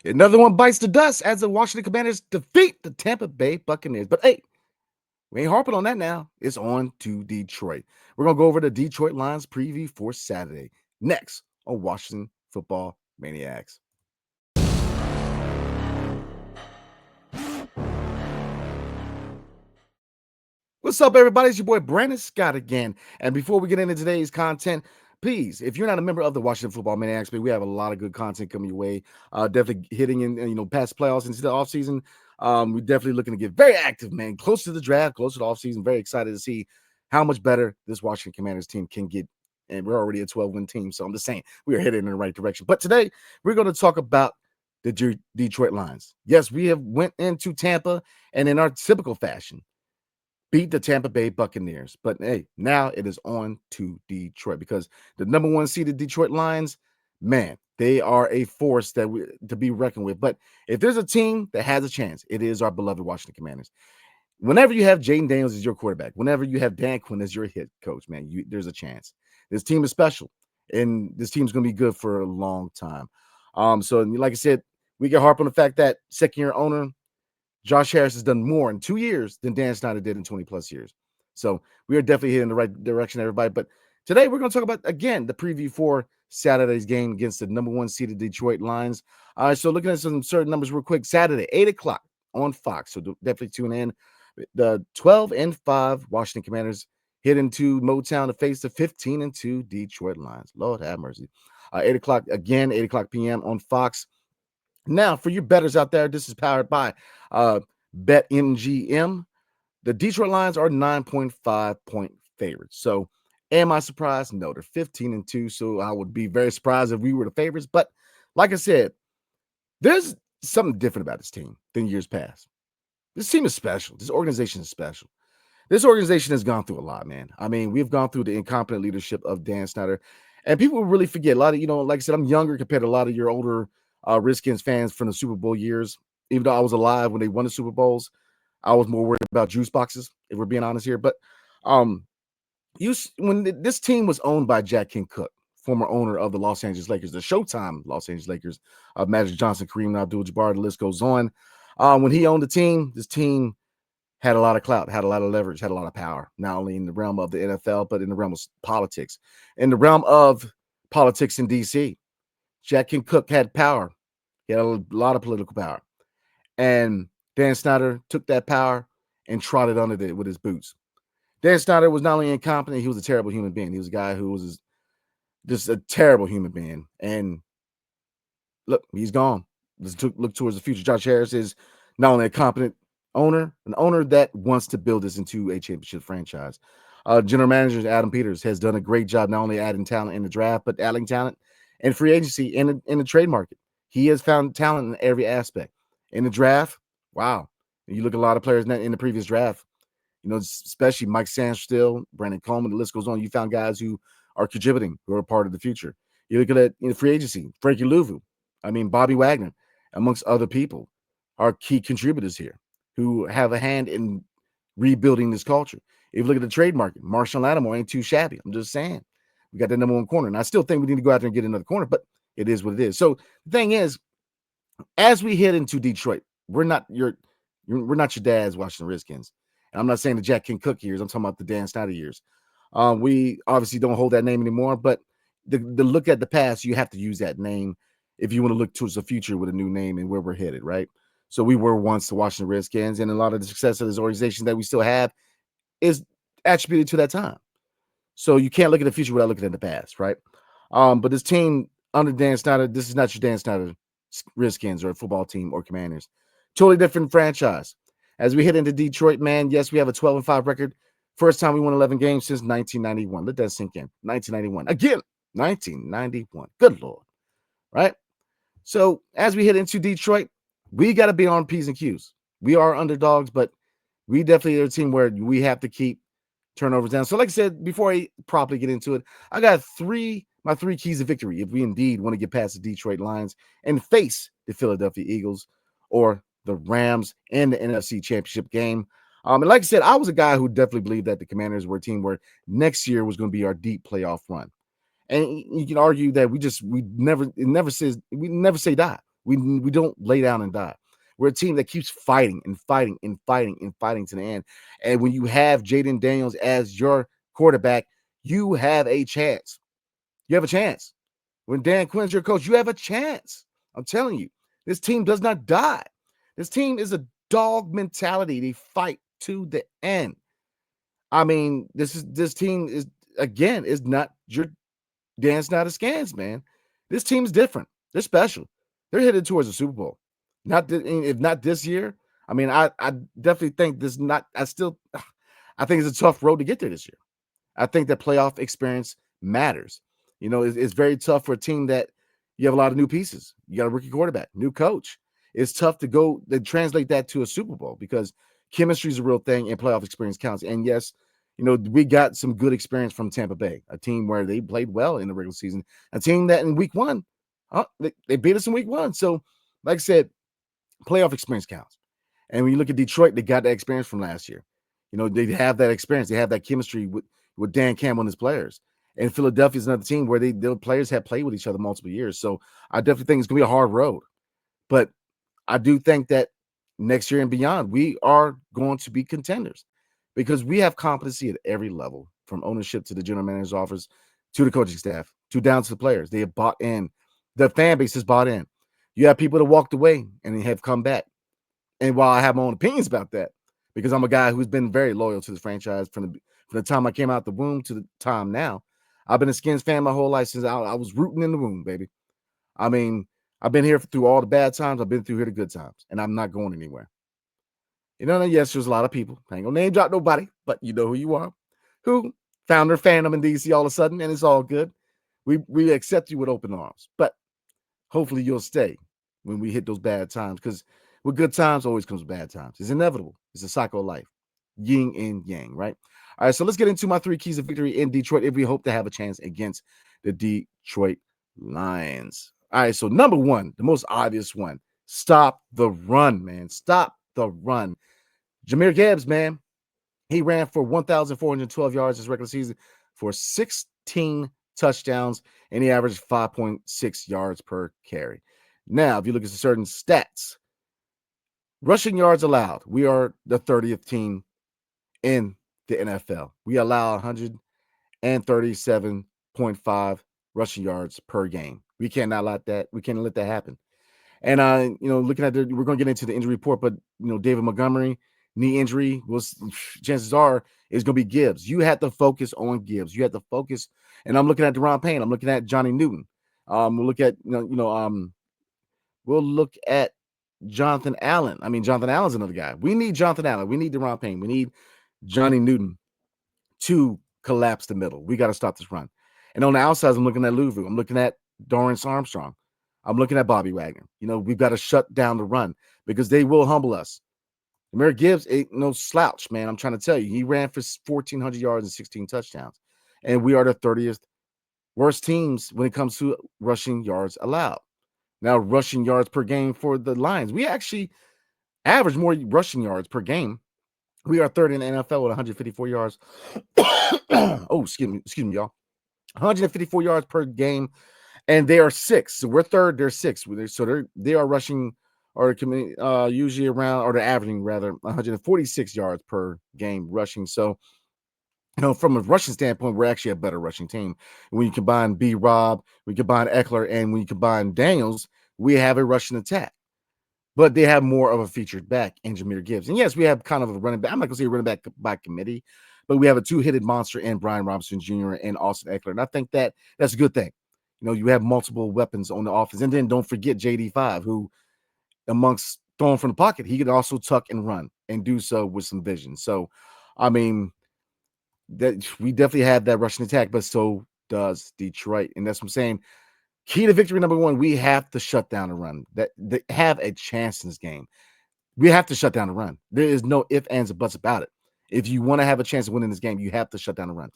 Another one bites the dust as the Washington Commanders defeat the Tampa Bay Buccaneers. But hey, we ain't harping on that now. It's on to Detroit. We're going to go over the Detroit Lions preview for Saturday. Next on Washington Football Maniacs. What's up, everybody? It's your boy Brandon Scott again. And before we get into today's content, please, if you're not a member of the Washington Football Maniacs, we have a lot of good content coming your way. Definitely hitting in past playoffs into the offseason. We're definitely looking to get very active, man. Close to the draft, close to the offseason. Very excited to see how much better this Washington Commanders team can get. And we're already a 12-win team, so I'm just saying we are headed in the right direction. But today we're going to talk about the Detroit Lions. Yes, we have went into Tampa, and in our typical fashion, beat the Tampa Bay Buccaneers. But hey, now it is on to Detroit because the number one seeded Detroit Lions, man, they are a force to be reckoned with. But if there's a team that has a chance, it is our beloved Washington Commanders. Whenever you have Jaden Daniels as your quarterback, whenever you have Dan Quinn as your head coach, man, there's a chance. This team is special, and this team's going to be good for a long time. So like I said, we can harp on the fact that second-year owner Josh Harris has done more in 2 years than Dan Snyder did in 20 plus years. So we are definitely heading in the right direction, everybody. But today we're going to talk about, again, the preview for Saturday's game against the number one seeded Detroit Lions. So looking at some certain numbers real quick, Saturday, 8 o'clock on Fox. So definitely tune in. The 12-5 Washington Commanders head into Motown to face the 15-2 Detroit Lions. Lord have mercy. 8 o'clock, again, 8 o'clock p.m. on Fox. Now, for you bettors out there, this is powered by BetMGM. The Detroit Lions are 9.5-point favorites. So, am I surprised? No, they're 15-2. So, I would be very surprised if we were the favorites. But, like I said, there's something different about this team than years past. This team is special. This organization is special. This organization has gone through a lot, man. I mean, we've gone through the incompetent leadership of Dan Snyder. And people really forget a lot of, like I said, I'm younger compared to a lot of your older Redskins fans from the Super Bowl years. Even though I was alive when they won the Super Bowls, I was more worried about juice boxes, if we're being honest here. But when this team was owned by Jack King Cook, former owner of the Los Angeles Lakers, the Showtime Los Angeles Lakers, Magic Johnson, Kareem Abdul-Jabbar, the list goes on. When he owned the team, this team had a lot of clout, had a lot of leverage, had a lot of power, not only in the realm of the NFL, but in the realm of politics. In the realm of politics in D.C., Jack King Cook had power. He had a lot of political power. And Dan Snyder took that power and trotted under it with his boots. Dan Snyder was not only incompetent, he was a terrible human being. He was a guy who was just a terrible human being. And look, he's gone. Let's look towards the future. Josh Harris is not only a competent owner, an owner that wants to build this into a championship franchise. General manager Adam Peters has done a great job not only adding talent in the draft, but adding talent in free agency in the trade market. He has found talent in every aspect. In the draft, wow. You look at a lot of players in the previous draft, especially Mike Sandstill, Brandon Coleman, the list goes on. You found guys who are contributing, who are part of the future. You look at free agency, Frankie Louvu, Bobby Wagner, amongst other people, are key contributors here who have a hand in rebuilding this culture. If you look at the trade market, Marshall Lattimore ain't too shabby. I'm just saying. We got the number one corner. And I still think we need to go out there and get another corner, but it is what it is. So the thing is, as we head into Detroit, we're not your dad's Washington Redskins. And I'm not saying the Jack King Cook years. I'm talking about the Dan Snyder years. We obviously don't hold that name anymore, but the look at the past, you have to use that name if you want to look towards the future with a new name and where we're headed, right? So we were once the Washington Redskins, and a lot of the success of this organization that we still have is attributed to that time. So you can't look at the future without looking at the past, right? But this team under Dan Snyder, this is not your Dan Snyder Redskins or football team or Commanders. Totally different franchise. As we head into Detroit, man, yes, we have a 12-5 record. First time we won 11 games since 1991. Let that sink in. 1991. Again, 1991. Good Lord. Right? So as we head into Detroit, we got to be on P's and Q's. We are underdogs, but we definitely are a team where we have to keep turnovers down. So like I said, before I properly get into it, I got my three keys of victory if we indeed want to get past the Detroit Lions and face the Philadelphia Eagles or the Rams in the NFC Championship game. And like I said, I was a guy who definitely believed that the Commanders were a team where next year was going to be our deep playoff run. And you can argue that we never say die. We don't lay down and die. We're a team that keeps fighting and fighting and fighting and fighting to the end. And when you have Jaden Daniels as your quarterback, you have a chance. You have a chance. When Dan Quinn's your coach, you have a chance. I'm telling you, this team does not die. This team is a dog mentality. They fight to the end. I mean, this team is not your Dan Snyder scans, man. This team's different. They're special. They're headed towards a Super Bowl. If not this year. I mean, I definitely think this not. I think it's a tough road to get there this year. I think that playoff experience matters. It's very tough for a team that you have a lot of new pieces. You got a rookie quarterback, new coach. It's tough to translate that to a Super Bowl because chemistry is a real thing and playoff experience counts. And yes, we got some good experience from Tampa Bay, a team where they played well in the regular season, a team that in week one, they beat us in week one. So, like I said, playoff experience counts. And when you look at Detroit, they got that experience from last year. They have that experience. They have that chemistry with Dan Campbell and his players. And Philadelphia is another team where the players have played with each other multiple years. So I definitely think it's going to be a hard road. But I do think that next year and beyond, we are going to be contenders because we have competency at every level, from ownership to the general manager's office, to the coaching staff, to down to the players. They have bought in. The fan base has bought in. You have people that walked away and they have come back. And while I have my own opinions about that, because I'm a guy who's been very loyal to the franchise from the time I came out the womb to the time now, I've been a Skins fan my whole life since I was rooting in the womb, baby. I mean, I've been here through all the bad times. I've been through here the good times, and I'm not going anywhere. Yes, there's a lot of people. I ain't gonna name drop nobody, but you know who you are, who found their fandom in DC all of a sudden, and it's all good. We accept you with open arms, but hopefully you'll stay when we hit those bad times, because with good times always comes bad times. It's inevitable. It's a cycle of life. Yin and yang, right? All right, so let's get into my 3 keys of victory in Detroit if we hope to have a chance against the Detroit Lions. All right, so number 1, the most obvious one, stop the run, man. Stop the run. Jahmyr Gibbs, man, he ran for 1,412 yards this regular season for 16 touchdowns, and he averaged 5.6 yards per carry. Now, if you look at certain stats, rushing yards allowed, we are the 30th team in the NFL. We allow 137.5 rushing yards per game. We cannot let that. We can't let that happen. And looking at we're going to get into the injury report, but David Montgomery knee injury chances are is going to be Gibbs. You have to focus on Gibbs. You have to focus. And I'm looking at Deron Payne. I'm looking at Johnny Newton. We'll look at we'll look at Jonathan Allen. I mean, Jonathan Allen's another guy. We need Jonathan Allen. We need Deron Payne. We need Johnny Newton to collapse the middle. We got to stop this run. And on the outsides, I'm looking at Louvu. I'm looking at Dorrance Armstrong. I'm looking at Bobby Wagner. We've got to shut down the run because they will humble us. Jahmyr Gibbs ain't no slouch, man. I'm trying to tell you. He ran for 1,400 yards and 16 touchdowns. And we are the 30th worst teams when it comes to rushing yards allowed. Now, rushing yards per game for the Lions. We actually average more rushing yards per game. We are third in the NFL with 154 yards. Oh, excuse me, y'all. 154 yards per game, and they are 6th. So we're third, they're 6th. So they are rushing, or usually around, or they're averaging rather 146 yards per game rushing. So, from a rushing standpoint, we're actually a better rushing team. When you combine B-Rob, we combine Eckler, and when you combine Daniels, we have a rushing attack. But they have more of a featured back in Jahmyr Gibbs. And yes, we have kind of a running back. I'm not going to say running back by committee, but we have a 2-headed monster in Brian Robinson Jr. and Austin Eckler. And I think that's a good thing. You have multiple weapons on the offense. And then don't forget JD5, who amongst throwing from the pocket, he can also tuck and run and do so with some vision. So, I mean, that we definitely have that rushing attack, but so does Detroit. And that's what I'm saying. Key to victory number 1, we have to shut down the run. That have a chance in this game. We have to shut down the run. There is no ifs, ands, or buts about it. If you want to have a chance of winning this game, you have to shut down the run.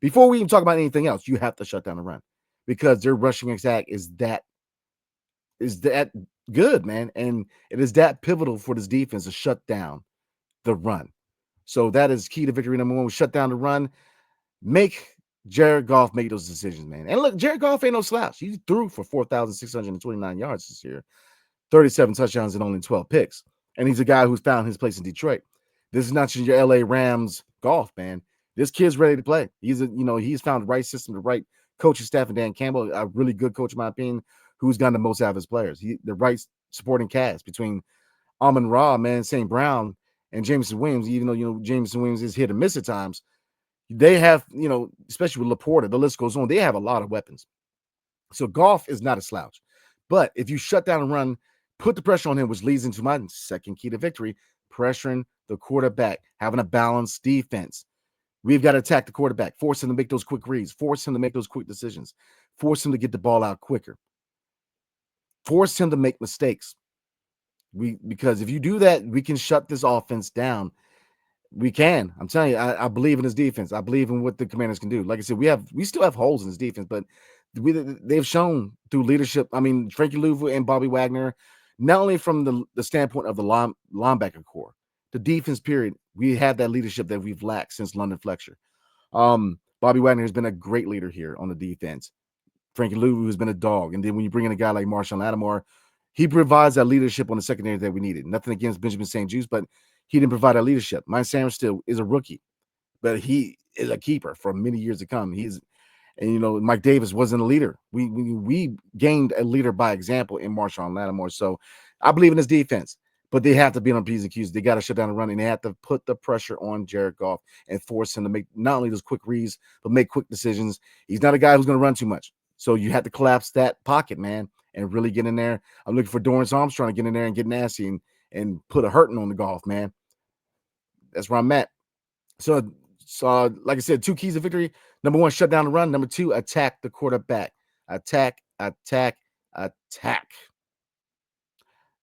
Before we even talk about anything else, you have to shut down the run because their rushing attack is that good, man. And it is that pivotal for this defense to shut down the run. So that is key to victory number 1. We shut down the run, make Jared Goff made those decisions, man. And look, Jared Goff ain't no slouch. He threw for 4,629 yards this year, 37 touchdowns and only 12 picks. And he's a guy who's found his place in Detroit. This is not just your LA Rams golf, man. This kid's ready to play. He's found the right system, the right coaching staff, and Dan Campbell, a really good coach, in my opinion, who's gotten the most out of his players. The right supporting cast between Amon-Ra, man, St. Brown, and Jameson Williams, even though, Jameson Williams is hit or miss at times, they have, especially with Laporta, the list goes on, they have a lot of weapons. So Goff is not a slouch. But if you shut down and run, put the pressure on him, which leads into my second key to victory, pressuring the quarterback, having a balanced defense. We've got to attack the quarterback, force him to make those quick reads, force him to make those quick decisions, force him to get the ball out quicker, force him to make mistakes. Because if you do that, we can shut this offense down. We can. I'm telling you, I believe in his defense. I believe in what the Commanders can do. Like I said, we still have holes in his defense, but they've shown through leadership. I mean, Frankie Louvu and Bobby Wagner, not only from the standpoint of the linebacker core, the defense period, we have that leadership that we've lacked since London Fletcher. Bobby Wagner has been a great leader here on the defense. Frankie Louvu has been a dog. And then when you bring in a guy like Marshawn Lattimore, he provides that leadership on the secondary that we needed. Nothing against Benjamin St. Juste, but he didn't provide that leadership. Mike Sanders still is a rookie, but he is a keeper for many years to come. Mike Davis wasn't a leader. We gained a leader by example in Marshawn Lattimore. So I believe in his defense, but they have to be on P's and Q's. They got to shut down the run, and they have to put the pressure on Jared Goff and force him to make not only those quick reads, but make quick decisions. He's not a guy who's going to run too much. So you have to collapse that pocket, man, and really get in there. I'm looking for Dorrance Armstrong to get in there and get nasty and put a hurting on the Goff, man. That's where I'm at. So, like I said, 2 keys of victory. Number 1, shut down the run. Number 2, attack the quarterback. Attack.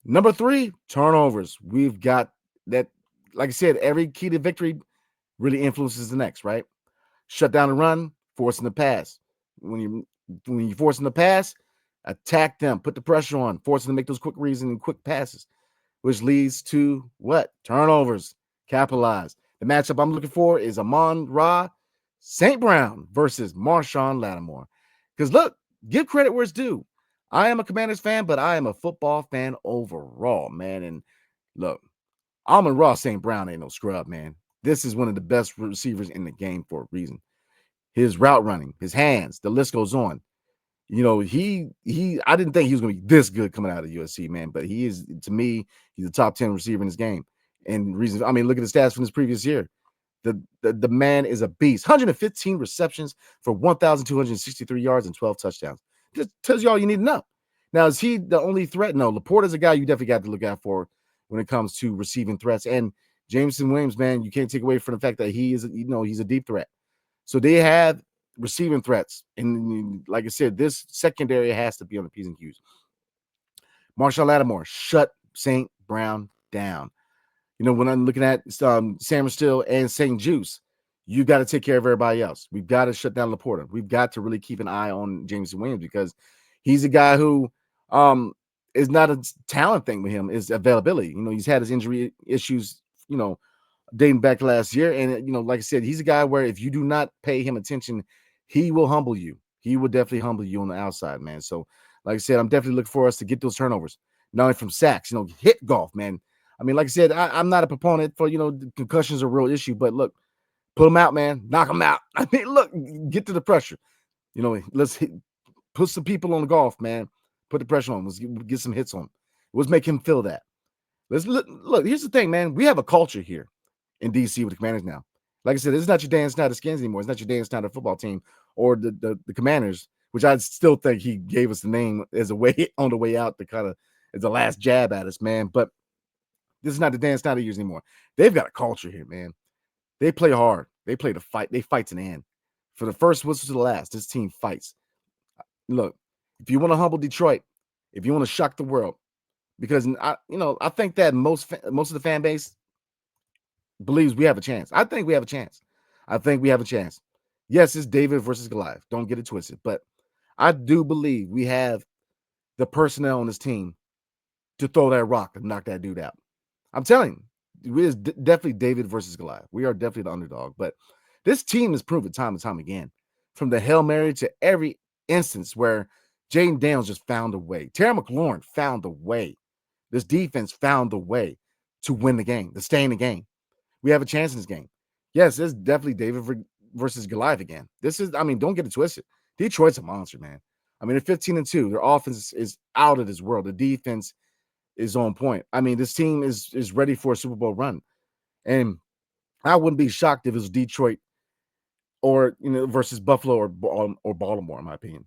Number 3, turnovers. We've got that. Like I said, every key to victory really influences the next, right? Shut down the run, forcing the pass. When you're forcing the pass, attack them, put the pressure on, force them to make those quick reads and quick passes, which leads to what? Turnovers. Capitalize. The matchup I'm looking for is Amon-Ra St. Brown versus Marshawn Lattimore. Because look, give credit where it's due. I am a Commanders fan, but I am a football fan overall, man. And look, Amon-Ra St. Brown ain't no scrub, man. This is one of the best receivers in the game for a reason. His route running, his hands, the list goes on. I didn't think he was going to be this good coming out of USC, man, but he is, to me, he's a top 10 receiver in his game. And reasons, I mean, look at the stats from this previous year. The man is a beast. 115 receptions for 1,263 yards and 12 touchdowns. Just tells you all you need to know. Now, is he the only threat? No, Laporta's a guy you definitely got to look out for when it comes to receiving threats. And Jameson Williams, man, you can't take away from the fact that he is, he's a deep threat. So they have receiving threats. And like I said, this secondary has to be on the P's and Q's. Marshawn Lattimore, shut St. Brown down. When I'm looking at Sam Still and St. Juste, you got to take care of everybody else. We've got to shut down Laporta. We've got to really keep an eye on Jameson Williams because he's a guy who is not a talent thing with him, is availability. He's had his injury issues, dating back to last year. And, like I said, he's a guy where if you do not pay him attention, he will humble you. He will definitely humble you on the outside, man. So, like I said, I'm definitely looking for us to get those turnovers, not only from sacks, hit Goff, man. I mean, like I said, I'm not a proponent for, concussions are a real issue, but look, put them out, man. Knock them out. I mean, look, get to the pressure. Let's put some people on the Goff, man. Put the pressure on. Let's get some hits on him. Let's make him feel that. Let's look. Here's the thing, man. We have a culture here in DC with the Commanders now. Like I said, it's not your Dan Snyder Skins anymore. It's not your Dan Snyder football team or the Commanders, which I still think he gave us the name as a way on the way out to kind of as the last jab at us, man. But this is not the Dan Snyder years anymore. They've got a culture here, man. They play hard. They play to fight. They fight to the end. For the first whistle to the last, this team fights. Look, if you want to humble Detroit, if you want to shock the world, because I think that most of the fan base believes we have a chance. I think we have a chance. Yes, it's David versus Goliath. Don't get it twisted. But I do believe we have the personnel on this team to throw that rock and knock that dude out. I'm telling you, it is definitely David versus Goliath. We are definitely the underdog. But this team has proven time and time again from the Hail Mary to every instance where Jaden Daniels just found a way. Terry McLaurin found a way. This defense found a way to win the game, to stay in the game. We have a chance in this game. Yes, it's definitely David versus Goliath again. This is, I mean, don't get it twisted. Detroit's a monster, man. I mean, they're 15-2. Their offense is out of this world. The defense is on point. I mean, this team is ready for a Super Bowl run. And I wouldn't be shocked if it was Detroit or versus Buffalo or Baltimore, in my opinion.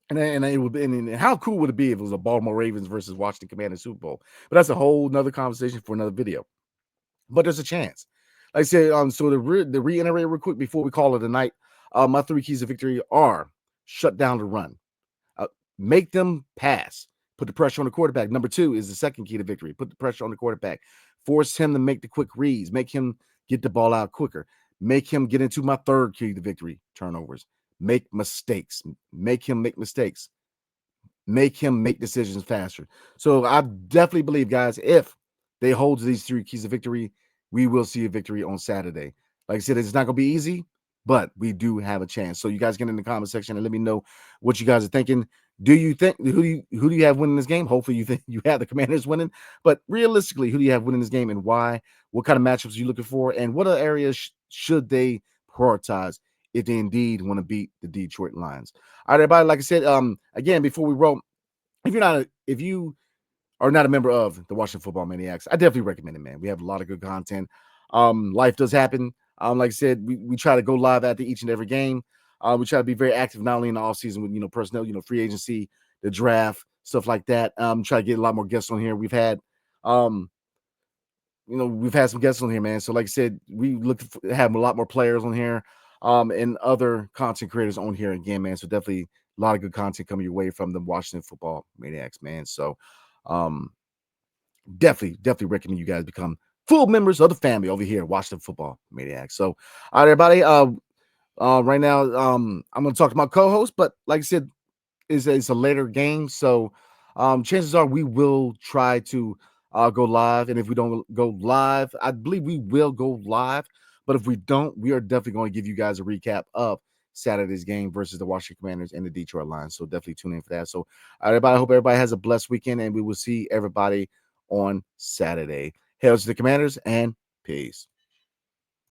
And it would be, and how cool would it be if it was a Baltimore Ravens versus Washington Commanders Super Bowl? But that's a whole nother conversation for another video. But there's a chance. Like I said, so to reiterate real quick before we call it a night, my 3 keys to victory are shut down the run, make them pass, put the pressure on the quarterback. Number 2 is the second key to victory. Put the pressure on the quarterback, force him to make the quick reads, make him get the ball out quicker, make him get into my third key to victory, turnovers, make mistakes, make him make mistakes, make him make decisions faster. So I definitely believe, guys, if they hold to these 3 keys of victory, we will see a victory on Saturday. Like I said, it's not going to be easy, but we do have a chance. So you guys get in the comment section and let me know what you guys are thinking. Do you think who do you have winning this game? Hopefully you think you have the Commanders winning, but realistically, who do you have winning this game and why? What kind of matchups are you looking for? And what other areas should they prioritize if they indeed want to beat the Detroit Lions? All right, everybody. Like I said, again, before we roll, if you are not a member of the Washington Football Maniacs, I definitely recommend it, man. We have a lot of good content. Life does happen. Like I said, we try to go live after each and every game. We try to be very active, not only in the offseason with personnel, free agency, the draft, stuff like that. Try to get a lot more guests on here. We've had some guests on here, man. So like I said, we look to have a lot more players on here, and other content creators on here again, man. So definitely a lot of good content coming your way from the Washington Football Maniacs, man. So definitely recommend you guys become full members of the family over here, Washington Football Maniacs. So all right, everybody. Right now, I'm gonna talk to my co-host, but like I said, it's a later game, so chances are we will try to go live. And if we don't go live, I believe we will go live. But if we don't, we are definitely going to give you guys a recap of Saturday's game versus the Washington Commanders and the Detroit Lions. So definitely tune in for that. So, all right, everybody, I hope everybody has a blessed weekend, and we will see everybody on Saturday. Hail to the Commanders and peace.